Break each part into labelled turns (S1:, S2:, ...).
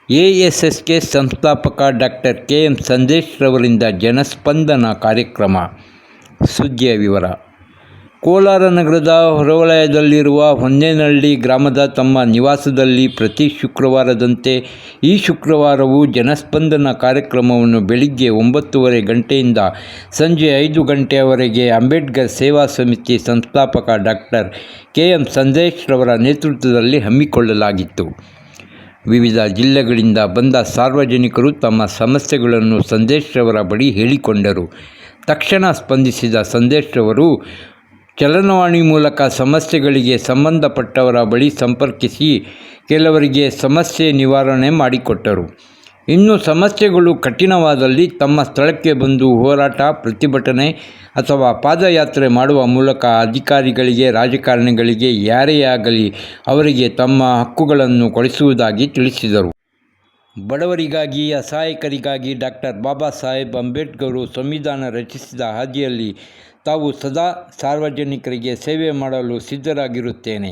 S1: ಎಎಸ್ಎಸ್ಕೆ ಸಂಸ್ಥಾಪಕ doctor KM. Sandesh ರವರಿಂದ ಜನಸ್ಪಂದನ ಕಾರ್ಯಕ್ರಮ. ಸುದ್ದಿಯ ವಿವರ. ಕೋಲಾರ ನಗರದ ಹೊರವಲಯದಲ್ಲಿರುವ ಹೊನ್ನೇನಹಳ್ಳಿ ಗ್ರಾಮದ ತಮ್ಮ ನಿವಾಸದಲ್ಲಿ ಪ್ರತಿ ಶುಕ್ರವಾರದಂತೆ ಈ ಶುಕ್ರವಾರವೂ ಜನಸ್ಪಂದನ ಕಾರ್ಯಕ್ರಮವನ್ನು ಬೆಳಿಗ್ಗೆ 9:30 ಗಂಟೆಯಿಂದ ಸಂಜೆ 5 ಗಂಟೆಯವರೆಗೆ ಅಂಬೇಡ್ಕರ್ ಸೇವಾ ಸಮಿತಿ ಸಂಸ್ಥಾಪಕ ಡಾಕ್ಟರ್ ಕೆ.ಎಂ. ಸಂದೇಶ್ ರವರ ನೇತೃತ್ವದಲ್ಲಿ ಹಮ್ಮಿಕೊಳ್ಳಲಾಗಿತ್ತು. ವಿವಿಧ ಜಿಲ್ಲೆಗಳಿಂದ ಬಂದ ಸಾರ್ವಜನಿಕರು ತಮ್ಮ ಸಮಸ್ಯೆಗಳನ್ನು ಸಂದೇಶ್ ರವರ ಬಳಿ ಹೇಳಿಕೊಂಡರು. ತಕ್ಷಣ ಸ್ಪಂದಿಸಿದ ಸಂದೇಶ್ ರವರು ಚಲನವಾಣಿ ಮೂಲಕ ಸಮಸ್ಯೆಗಳಿಗೆ ಸಂಬಂಧಪಟ್ಟವರ ಬಳಿ ಸಂಪರ್ಕಿಸಿ ಕೆಲವರಿಗೆ ಸಮಸ್ಯೆ ನಿವಾರಣೆ ಮಾಡಿಕೊಟ್ಟರು. ಇನ್ನು ಸಮಸ್ಯೆಗಳು ಕಠಿಣವಾದಲ್ಲಿ ತಮ್ಮ ಸ್ಥಳಕ್ಕೆ ಬಂದು ಹೋರಾಟ, ಪ್ರತಿಭಟನೆ ಅಥವಾ ಪಾದಯಾತ್ರೆ ಮಾಡುವ ಮೂಲಕ ಅಧಿಕಾರಿಗಳಿಗೆ, ರಾಜಕಾರಣಿಗಳಿಗೆ ಯಾರೇ ಆಗಲಿ ಅವರಿಗೆ ತಮ್ಮ ಹಕ್ಕುಗಳನ್ನು ಕೊಡಿಸುವುದಾಗಿ ತಿಳಿಸಿದರು. ಬಡವರಿಗಾಗಿ, ಅಸಹಾಯಕರಿಗಾಗಿ ಡಾಕ್ಟರ್ ಬಾಬಾ ಸಾಹೇಬ್ ಅಂಬೇಡ್ಕರ್ ಸಂವಿಧಾನ ರಚಿಸಿದ ಹಾದಿಯಲ್ಲಿ ತಾವು ಸದಾ ಸಾರ್ವಜನಿಕರಿಗೆ ಸೇವೆ ಮಾಡಲು ಸಿದ್ಧರಾಗಿರುತ್ತೇನೆ.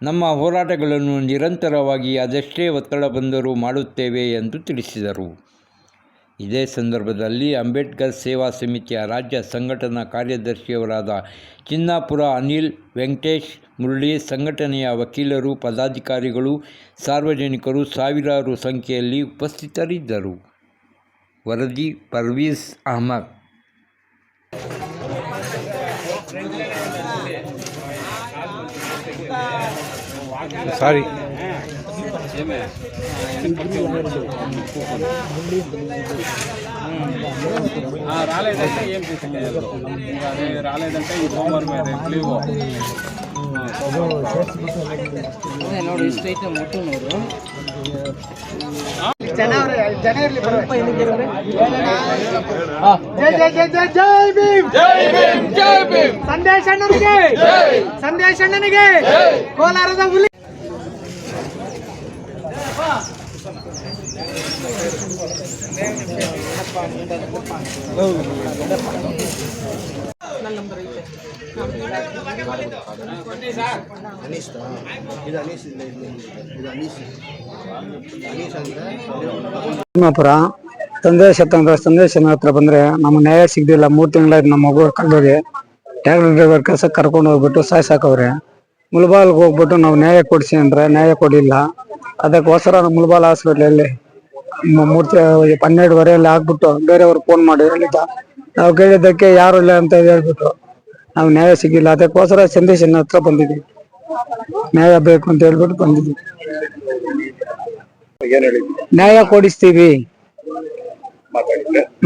S1: ನಮ್ಮ ಹೋರಾಟಗಳನ್ನು ನಿರಂತರವಾಗಿ ಅದೆಷ್ಟೇ ಒತ್ತಡ ಬಂದರೂ ಮಾಡುತ್ತೇವೆ ಎಂದು ತಿಳಿಸಿದರು. ಇದೇ ಸಂದರ್ಭದಲ್ಲಿ ಅಂಬೇಡ್ಕರ್ ಸೇವಾ ಸಮಿತಿಯ ರಾಜ್ಯ ಸಂಘಟನಾ ಕಾರ್ಯದರ್ಶಿಯವರಾದ ಚಿನ್ನಾಪುರ ಅನಿಲ್, ವೆಂಕಟೇಶ್, ಮುರಳಿ, ಸಂಘಟನೆಯ ವಕೀಲರು, ಪದಾಧಿಕಾರಿಗಳು, ಸಾರ್ವಜನಿಕರು ಸಾವಿರಾರು ಸಂಖ್ಯೆಯಲ್ಲಿ ಉಪಸ್ಥಿತರಿದ್ದರು. ವರದಿ ಪರ್ವೀಸ್ ಅಹಮದ್.
S2: సారీ రాలేదంటే ఏం తీసుకెళ్ళారు, అదే రాలేదంటే ఈ సోమవారం లీవ్ ನೋಡಿ ಇಷ್ಟೈತೆ ಮುಟ್ಟು ನೋಡು.
S3: ಸಂದೇಶ್ ಅಣ್ಣನಿಗೆ ಕೋಲಾರದ ಹುಲಿ.
S4: ತಿಮ್ಮಾಪುರ ಸಂದೇಶನ ಹತ್ರ ಬಂದ್ರೆ ನಮ್ಗೆ ನ್ಯಾಯ ಸಿಗ್ದಿಲ್ಲ. 3 ತಿಂಗಳಾಯ್ತು ನಮ್ಮ ಮಗು ಕಳ್ದೋಗಿ. ಟ್ಯಾಕ್ಟರ್ ಡ್ರೈವರ್ ಕೆಲಸ ಕರ್ಕೊಂಡು ಹೋಗ್ಬಿಟ್ಟು ಸಾಯ್ಸಾಕವ್ರೆ. ಮುಳಬಾಲ್ಗೆ ಹೋಗ್ಬಿಟ್ಟು ನಾವು ನ್ಯಾಯ ಕೊಡಿಸಿ ಅಂದ್ರೆ ನ್ಯಾಯ ಕೊಡಿಲ್ಲ. ಅದಕ್ಕೋಸ್ಕರ ಮುಳಬಾಲ್ ಹಾಸ್ಪಿಟ್ಲಲ್ಲಿ 12:30 ಆಗ್ಬಿಟ್ಟು ಬೇರೆಯವ್ರು ಫೋನ್ ಮಾಡಿ ಹೇಳಿದ್ದ. ನಾವು ಕೇಳಿದ್ದಕ್ಕೆ ಯಾರು ಇಲ್ಲ ಅಂತ ಹೇಳ್ಬಿಟ್ಟು ನಾವು ನ್ಯಾಯ ಸಿಗಿಲ್ಲ. ಅದಕ್ಕೋಸ್ಕರ ಸಂದೇಶನ ಹತ್ರ ಬಂದಿದ್ವಿ. ನ್ಯಾಯ ಬೇಕು ಅಂತ ಹೇಳ್ಬಿಟ್ಟು ಬಂದಿದ್ವಿ. ನ್ಯಾಯ ಕೊಡಿಸ್ತೀವಿ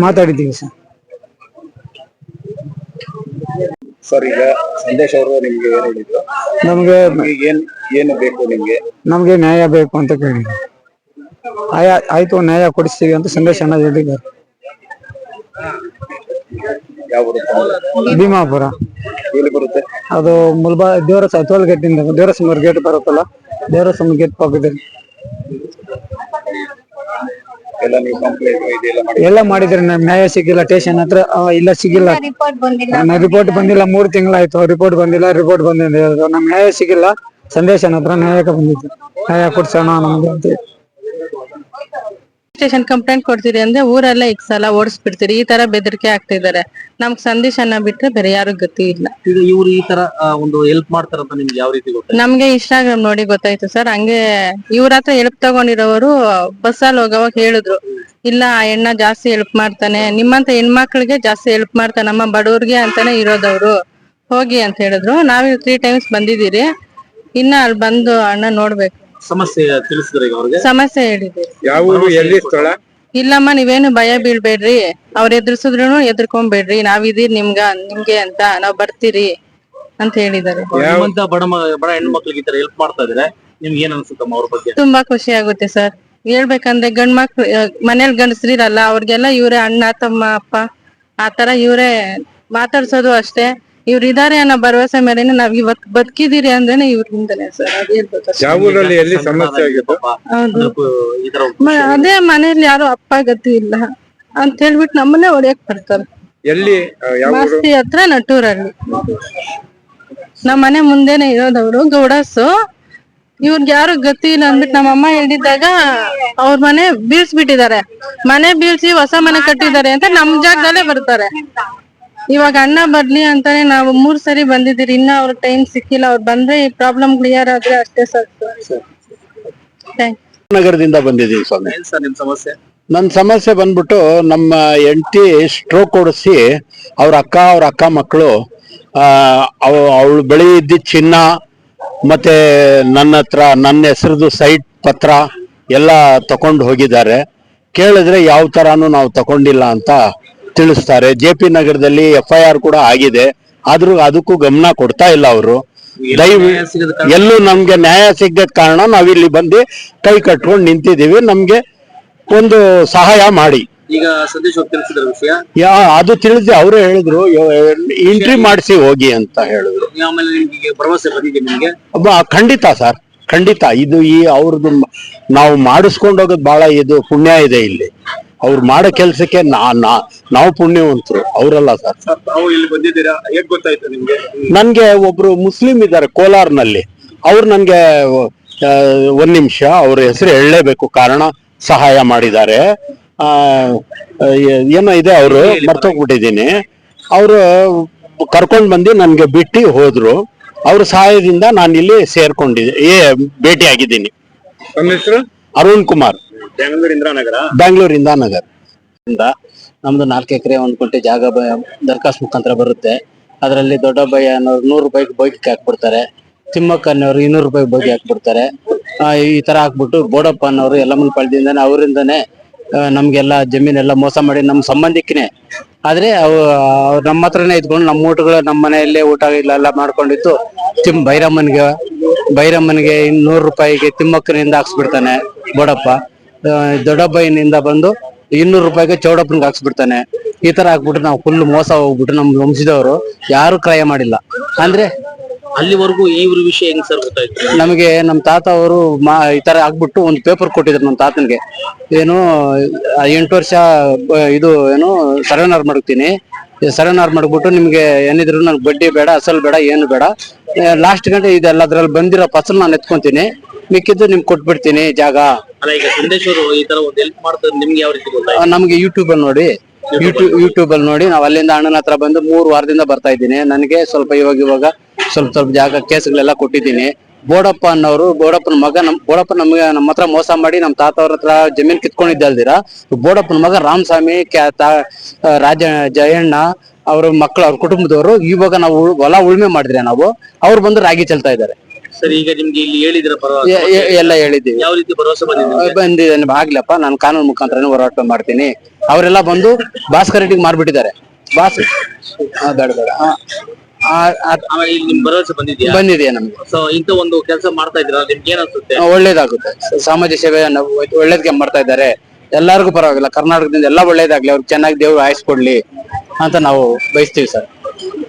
S4: ಮಾತಾಡಿದ್ದೀವಿ
S5: ಸರ್. ಈಗ ಸಂದೇಶ್ ಅವರು ನಿಮ್ಗೆ ಏನ್ ಹೇಳಿದ್ರು?
S4: ನಮ್ಗೆ
S5: ಏನು ಬೇಕು ನಿಮ್ಗೆ?
S4: ನಮ್ಗೆ ನ್ಯಾಯ ಬೇಕು ಅಂತ ಕೇಳಿದ್ವಿ. ಆಯ್ತು ನ್ಯಾಯ ಕೊಡಿಸ್ತೀವಿ ಅಂತ ಸಂದೇಶ ಅಣ್ಣ ಹೇಳಿದ್ದಾರೆ. ಭೀಮಾಪುರ.
S5: ಎಲ್ಲಿ ಬರುತ್ತೆ
S4: ಅದು ಮುಲ್ಬಾ ದೇವರಸ ಟೋಲ್ ಗೇಟ್ ಇಂದ ದೇವರಸಮೂರ್ ಗೇಟ್ ಬರುತ್ತಲ್ಲ, ದೇವರಸಮ ಗೇಟ್ ಪಕ್ಕದಲ್ಲಿ ಎಲ್ಲ ಮಾಡಿದ್ರೆ ನ್ಯಾಯ ಸಿಗಿಲ್ಲ. ಸ್ಟೇಷನ್ ಹತ್ರ ಇಲ್ಲ ಸಿಗಿಲ್ಲ, ರಿಪೋರ್ಟ್ ಬಂದಿಲ್ಲ. 3 ತಿಂಗಳಾಯ್ತು ರಿಪೋರ್ಟ್ ಬಂದಿಲ್ಲ. ನಮ್ಗೆ ನ್ಯಾಯ ಸಿಗಿಲ್ಲ. ಸಂದೇಶನ ಹತ್ರ ನ್ಯಾಯಕ್ಕೆ ಬಂದಿದ್ದು, ನ್ಯಾಯ ಕೊಡ್ಸೋಣ ನಮ್ಗೆ ಅಂತ.
S6: ಸ್ಟೇಷನ್ ಕಂಪ್ಲೇಂಟ್ ಕೊಡ್ತೀರಿ ಅಂದ್ರೆ ಊರೆಲ್ಲ ಈಗ ಸಲ ಓಡಿಸ್ಬಿಡ್ತೀರಿ, ಈ ತರ ಬೆದರಿಕೆ ಆಗ್ತಿದ್ದಾರೆ. ನಮ್ಗ್ ಸಂದೇಶ್ ಅನ್ನ ಬಿಟ್ರೆ ಬೇರೆ ಯಾರು ಗತಿ ಇಲ್ಲ.
S2: ಈಗ ಇವ್ರು ಈ ತರ ಒಂದು ಹೆಲ್ಪ್ ಮಾಡ್ತಾರಂತ ನಿಮ್ಗೆ ಯಾವ ರೀತಿ ಗೊತ್ತಾಯ್ತು?
S6: ನಮ್ಗೆ ಇನ್ಸ್ಟಾಗ್ರಾಮ್ ನೋಡಿ ಗೊತ್ತಾಯ್ತು ಸರ್. ಹಂಗೆ ಇವ್ರ ಹತ್ರ ಹೆಲ್ಪ್ ತಗೊಂಡಿರೋರು ಬಸ್ಸಲ್ಲಿ ಹೋಗೋವಾಗ ಹೇಳಿದ್ರು, ಇಲ್ಲ ಆ ಹೆಣ್ಣ ಜಾಸ್ತಿ ಹೆಲ್ಪ್ ಮಾಡ್ತಾನೆ, ನಿಮ್ಮಂತ ಹೆಣ್ಮಕ್ಳಿಗೆ ಜಾಸ್ತಿ ಹೆಲ್ಪ್ ಮಾಡ್ತಾನೆ, ನಮ್ಮ ಬಡವ್ರಿಗೆ ಅಂತಾನೆ ಇರೋದವ್ರು, ಹೋಗಿ ಅಂತ ಹೇಳಿದ್ರು. ನಾವ್ 3 ಟೈಮ್ಸ್ ಬಂದಿದ್ದೀರಿ. ಇನ್ನ ಅಲ್ಲಿ ಬಂದು ಅಣ್ಣ ನೋಡ್ಬೇಕು.
S2: ಸಮಸ್ಯೆ ತಿಳಿಸಿದ್ರೆ ಅವ್ರಿಗೆ
S6: ಸಮಸ್ಯೆ ಹೇಳಿದ್ದೀರಿ.
S5: ಯಾವ ಊರು, ಎಲ್ಲಿ ಸ್ಥಳ?
S6: ಇಲ್ಲಮ್ಮ ನೀವೇನು ಭಯ ಬೀಳ್ಬೇಡ್ರಿ, ಅವ್ರ ಎದುರಿಸಿದ್ರು ಎದುರ್ಕೊಂಬೇಡ್ರಿ, ನಾವಿದೀರ್ ನಿಮ್ಗೆ ಅಂತ, ನಾವ್ ಬರ್ತೀರಿ ಅಂತ ಹೇಳಿದ್ದಾರೆ.
S2: ಬಡ ಹೆಣ್ಮಕ್ಳಿಗೆ ಈ ತರ ಹೆಲ್ಪ್ ಮಾಡ್ತಾ ಇದ್ರೆ ನಿಮ್ಗೆ ಏನ್ ಅನ್ಸುತ್ತಮ್ಮ ಅವ್ರ ಬಗ್ಗೆ?
S6: ತುಂಬಾ ಖುಷಿ ಆಗುತ್ತೆ ಸರ್. ಹೇಳ್ಬೇಕಂದ್ರೆ ಗಂಡ್ಮಕ್ಳು ಮನೇಲಿ ಗಂಡಸ್ರಿರಲ್ಲ, ಅವ್ರಿಗೆಲ್ಲ ಇವ್ರೆ ಅಣ್ಣ, ತಮ್ಮ, ಅಪ್ಪ ಆತರ ಇವ್ರೆ ಮಾತಾಡ್ಸೋದು ಅಷ್ಟೇ. ಇವ್ರು ಇದಾರೆ ಅನ್ನೋ ಭರವಸೆ ಮೇಲೆ ನಾವ್ ಇವತ್ ಬದುಕಿದೀರಿ ಅಂದ್ರೇನೆ ಇವ್ರಿಂದನೇ ಸರ್. ಅದ್ ಹೇಳ್ಬೇಕು. ಹೌದು, ಅದೇ ಮನೇಲಿ ಯಾರು ಅಪ್ಪ ಗತಿ ಇಲ್ಲ ಅಂತ ಹೇಳ್ಬಿಟ್ಟು ನಮ್ಮನ್ನೇ ಹೊಡಿಯಕ್ ಬರ್ತಾರೆ. ಮಾಸ್ತಿ ಹತ್ರ ನಟೂರಲ್ಲಿ. ನಮ್ಮ ಮನೆ ಮುಂದೆನೆ ಇರೋದವ್ರು ಗೌಡಸು. ಇವ್ರಿಗೆ ಯಾರು ಗತಿ ಇಲ್ಲ ಅಂದ್ಬಿಟ್ಟು ನಮ್ಮ ಅಮ್ಮ ಹೇಳಿದಾಗ ಅವ್ರ ಮನೆ ಬೀಳ್ಸ್ಬಿಟ್ಟಿದ್ದಾರೆ. ಮನೆ ಬೀಳ್ಸಿ ಹೊಸ ಮನೆ ಕಟ್ಟಿದ್ದಾರೆ ಅಂತ ನಮ್ ಜಾಗದಲ್ಲೇ ಬರ್ತಾರೆ. ಇವಾಗ ಅಣ್ಣ ಬರ್ಲಿ ಅಂತಾನೆ ನಾವು 3 ಸರಿ ಬಂದಿದ್ದೀರಿ, ಇನ್ನ ಅವ್ರ ಟೈಮ್ ಸಿಕ್ಕಿಲ್ಲ. ಅವ್ರು ಬಂದ್ರೆ ಈ ಪ್ರಾಬ್ಲಮ್ ಕ್ಲಿಯರ್ ಆದ್ರೆ ಅಷ್ಟೇ ಸಾಕು. Thank you.
S5: ನಗರದಿಂದ ಬಂದಿದ್ದೀವಿ ಸ್ವಾಮಿ.
S2: ಏನ್ ಸರ್ ನಿಮ್ ಸಮಸ್ಯೆ?
S5: ನನ್ನ ಸಮಸ್ಯೆ ಬಂದ್ಬಿಟ್ಟು ನಮ್ಮ ಹೆಂಡತಿ ಸ್ಟ್ರೋಕ್ ಹೊಡಿಸಿ ಅವ್ರ ಅಕ್ಕ ಮಕ್ಕಳು ಅವಳು ಬಳಿ ಇದ್ದ ಚಿನ್ನ ಮತ್ತೆ ನನ್ನ ಹತ್ರ ನನ್ನ ಹೆಸರದು ಸೈಟ್ ಪತ್ರ ಎಲ್ಲ ತಕೊಂಡು ಹೋಗಿದ್ದಾರೆ. ಕೇಳಿದ್ರೆ ಯಾವ ತರಾನು ನಾವು ತಗೊಂಡಿಲ್ಲ ಅಂತ ತಿಳಿಸ್ತಾರೆ. JP ನಗರದಲ್ಲಿ FIR ಕೂಡ ಆಗಿದೆ, ಆದ್ರೂ ಅದಕ್ಕೂ ಗಮನ ಕೊಡ್ತಾ ಇಲ್ಲ ಅವರು. ಎಲ್ಲೂ ನಮ್ಗೆ ನ್ಯಾಯ ಸಿಗದ ಕಾರಣ ನಾವಿಲ್ಲಿ ಬಂದು ಕೈ ಕಟ್ಕೊಂಡು ನಿಂತಿದ್ದೀವಿ. ನಮ್ಗೆ ಒಂದು ಸಹಾಯ ಮಾಡಿ.
S2: ಈಗ ಸಂದೇಶ್ ಅವ್ರು ತಿಳಿಸಿದ್ರ ವಿಷಯ
S5: ಅದು ತಿಳಿಸಿ ಅವರೇ ಹೇಳಿದ್ರು, ಎಂಟ್ರಿ ಮಾಡಿಸಿ ಹೋಗಿ ಅಂತ ಹೇಳಿದ್ರು.
S2: ಆಮೇಲೆ ನಿಮ್ಗೆ ಭರವಸೆ ಬಂದಿದೆ ನಿಮ್ಗೆ?
S5: ಖಂಡಿತ ಸರ್, ಖಂಡಿತ. ಇದು ಅವ್ರದ್ದು ನಾವು ಮಾಡಿಸ್ಕೊಂಡು ಹೋಗೋದು ಬಹಳ ಇದು ಪುಣ್ಯ ಇದೆ ಇಲ್ಲಿ. ಅವ್ರು ಮಾಡೋ ಕೆಲ್ಸಕ್ಕೆ ನಾವು ಪುಣ್ಯವಂತರು, ಅವರಲ್ಲ ಸರ್.
S2: ತಾವು ಇಲ್ಲಿ ಬಂದಿದ್ದೀರಾ, ಹೇಗ್ ಗೊತ್ತಾಯ್ತು ನಿಮ್ಗೆ?
S5: ನನ್ಗೆ ಒಬ್ರು ಮುಸ್ಲಿಂ ಇದ್ದಾರೆ ಕೋಲಾರ್ನಲ್ಲಿ. ಅವ್ರು ನನ್ಗೆ ಒಂದ್ ನಿಮಿಷ ಅವ್ರ ಹೆಸರು ಹೇಳಲೇಬೇಕು, ಕಾರಣ ಸಹಾಯ ಮಾಡಿದ್ದಾರೆ. ಏನೋ ಇದೆ, ಅವರು ಮರ್ತೋಗ್ಬಿಟ್ಟಿದ್ದೀನಿ. ಅವರು ಕರ್ಕೊಂಡ್ ಬಂದು ನನ್ಗೆ ಬಿಟ್ಟು ಹೋದ್ರು. ಅವ್ರ ಸಹಾಯದಿಂದ ನಾನು ಇಲ್ಲಿ ಭೇಟಿ ಆಗಿದ್ದೀನಿ.
S2: ನಮ್ಮ ಹೆಸರು
S5: ಅರುಣ್ ಕುಮಾರ್, ಬೆಂಗಳೂರು ಇಂದಿರಾನಗರ.
S7: ನಮ್ದು 4 ಎಕರೆ 1 ಗುಂಟೆ ಜಾಗ ದರಖಾಸ್ತ್ ಮುಖಾಂತರ ಬರುತ್ತೆ. ಅದರಲ್ಲಿ ದೊಡ್ಡಬ್ಬಯ್ಯ ಅನ್ನೋರು 100 ರೂಪಾಯಿಗೆ ಬೋಗಿಗೆ ಹಾಕ್ಬಿಡ್ತಾರೆ. ತಿಮ್ಮಕ್ಕ ಅನ್ನೋರು 200 ರೂಪಾಯಿ ಬೋಗಿ ಹಾಕ್ಬಿಡ್ತಾರೆ. ಈ ತರ ಹಾಕ್ಬಿಟ್ಟು ಬೋಡಪ್ಪ ಅನ್ನೋರು ಯಲ್ಲಮ್ಮನ ಪಾಳ್ಯದಿಂದಾನೆ ಅವರಿಂದಾನೆ ನಮ್ಗೆಲ್ಲ ಜಮೀನೆಲ್ಲ ಮೋಸ ಮಾಡಿ ನಮ್ಮ ಸಂಬಂಧಿಕನೇ. ಆದ್ರೆ ಅವ್ರು ನಮ್ಮ ಹತ್ರನೇ ಇದ್ಕೊಂಡು ನಮ್ಮ ಊಟಗಳು ನಮ್ಮ ಮನೆಯಲ್ಲೇ ಊಟ ಇಲ್ಲೆಲ್ಲ ಮಾಡ್ಕೊಂಡಿತ್ತು. ಬೈರಮ್ಮನಿಗೆ 100 ರೂಪಾಯಿಗೆ ತಿಮ್ಮಕ್ಕನಿಂದ ಹಾಕ್ಸ್ಬಿಡ್ತಾನೆ ಬೋಡಪ್ಪ. ದೊಡ್ಡಬ್ಬಯ್ಯನಿಂದ ಬಂದು 200 ರೂಪಾಯಿಗೆ ಚೌಡಪ್ಪನಿಗೆ ಹಾಕ್ಸ್ಬಿಡ್ತಾನೆ. ಈ ತರ ಹಾಕ್ಬಿಟ್ಟು ನಾವು ಫುಲ್ ಮೋಸ ಹೋಗ್ಬಿಟ್ಟು ನಮ್ ವಂಶದವರು ಯಾರು ಕ್ರಯ ಮಾಡಿಲ್ಲ. ಅಂದ್ರೆ
S2: ಅಲ್ಲಿವರೆಗೂ ಇವ್ರ ವಿಷಯ ಹೆಂಗ್ ಸರ್ ಗೊತ್ತಾಯ್ತು?
S7: ನಮಗೆ ನಮ್ಮ ತಾತ ಅವರು ಈ ತರ ಆಗ್ಬಿಟ್ಟು ಒಂದು ಪೇಪರ್ ಕೊಟ್ಟಿದ್ರು ನಮ್ಮ ತಾತನ್ಗೆ. ಏನು 8 ವರ್ಷ ಇದು ಏನು ಸರೆಂಡರ್ ಮಾಡ್ತೀನಿ, ಸರೆಂಡರ್ ಮಾಡ್ಬಿಟ್ಟು ನಿಮ್ಗೆ ಏನಿದ್ರು ನನ್ಗೆ ಬಡ್ಡಿ ಬೇಡ, ಅಸಲ್ ಬೇಡ, ಏನು ಬೇಡ, ಲಾಸ್ಟ್ ಗಂಟೆ ಇದೆಲ್ಲ ಅದ್ರಲ್ಲಿ ಬಂದಿರೋ ಫಸಲ್ ನಾನು ಎತ್ಕೊಂತೀನಿ, ಮಿಕ್ಕಿದ್ದು ನಿಮ್ಗೆ ಕೊಟ್ಬಿಡ್ತೀನಿ ಜಾಗ.
S2: ಅಲ್ಲ, ಈಗ ಸಂದೇಶ್ ಅವರು ಈ ತರ ಒಂದು ಹೆಲ್ಪ್ ಮಾಡ್ತಾರೆ, ನಿಮ್ಗೆ ಯಾವ ರೀತಿ ಗೊತ್ತಾಯ್ತು?
S7: ನಮ್ಗೆ ಯೂಟ್ಯೂಬ್ ಅಲ್ಲಿ ನೋಡಿ ನಾವು ಅಲ್ಲಿಂದ ಅಣ್ಣನ ಹತ್ರ ಬಂದು 3 ವಾರದಿಂದ ಬರ್ತಾ ಇದ್ದೀನಿ. ನನಗೆ ಸ್ವಲ್ಪ ಇವಾಗ ಸ್ವಲ್ಪ ಜಾಗ ಕೇಸ್ಗಳೆಲ್ಲ ಕೊಟ್ಟಿದ್ದೀನಿ. ಬೋಡಪ್ಪ ಅನ್ನೋರು, ಬೋಡಪ್ಪನ ಮಗ, ನಮ್ಮ ಹತ್ರ ಮೋಸ ಮಾಡಿ ನಮ್ಮ ತಾತ ಅವ್ರ ಹತ್ರ ಜಮೀನ್ ಕಿತ್ಕೊಂಡಿದ್ದಲ್ದಿರ ಬೋಡಪ್ಪನ ಮಗ ರಾಮಸ್ವಾಮಿ, ಜಯಣ್ಣ ಅವ್ರ ಮಕ್ಕಳು, ಅವ್ರ ಕುಟುಂಬದವರು ಇವಾಗ ನಾವು ಹೊಲ ಉಳ್ಮೆ ಮಾಡಿದ್ರೆ ಅವ್ರು ಬಂದು ರಾಗಿ ಚೆಲ್ತಾ ಇದ್ದಾರೆ.
S2: ಸರ್, ಈಗ ನಿಮ್ಗೆ ಇಲ್ಲಿ ಹೇಳಿದ್ರೆ
S7: ಎಲ್ಲ ಹೇಳಿದ್ದೀವಿ.
S2: ಯಾವ ರೀತಿ ಭರವಸೆ
S7: ಬಂದಿದೆ? ಆಗ್ಲಪ್ಪ, ನಾನು ಕಾನೂನು ಮುಖಾಂತರ ಹೋರಾಟ ಮಾಡ್ತೀನಿ. ಅವರೆಲ್ಲ ಬಂದು ಭಾಸ್ಕರ್ ರೆಡ್ಡಿಗೆ ಮಾರ್ಬಿಟ್ಟಿದ್ದಾರೆ. ಬೇಡ
S2: ನಿಮ್ ಭರವಸೆ
S7: ಬಂದಿದೆಯಾ ನಮ್ಗೆ?
S2: ಸೊ ಇಂತ ಒಂದು ಕೆಲಸ ಮಾಡ್ತಾ ಇದ್ದೀರಾ, ನಿಮ್ಗೆ ಏನ್ ಅನ್ಸುತ್ತೆ?
S7: ಒಳ್ಳೇದಾಗುತ್ತೆ. ಸಮಾಜ ಸೇವೆ ಒಳ್ಳೇದಕ್ಕೆ ಮಾಡ್ತಾ ಇದ್ದಾರೆ. ಎಲ್ಲಾರ್ಗು ಪರವಾಗಿಲ್ಲ, ಕರ್ನಾಟಕದಿಂದ ಎಲ್ಲ ಒಳ್ಳೇದಾಗ್ಲಿ, ಅವ್ರಿಗೆ ಚೆನ್ನಾಗಿ ದೇವ್ರು ಆಯಸ್ ಕೊಡ್ಲಿ ಅಂತ ನಾವು ಬಯಸ್ತೀವಿ ಸರ್.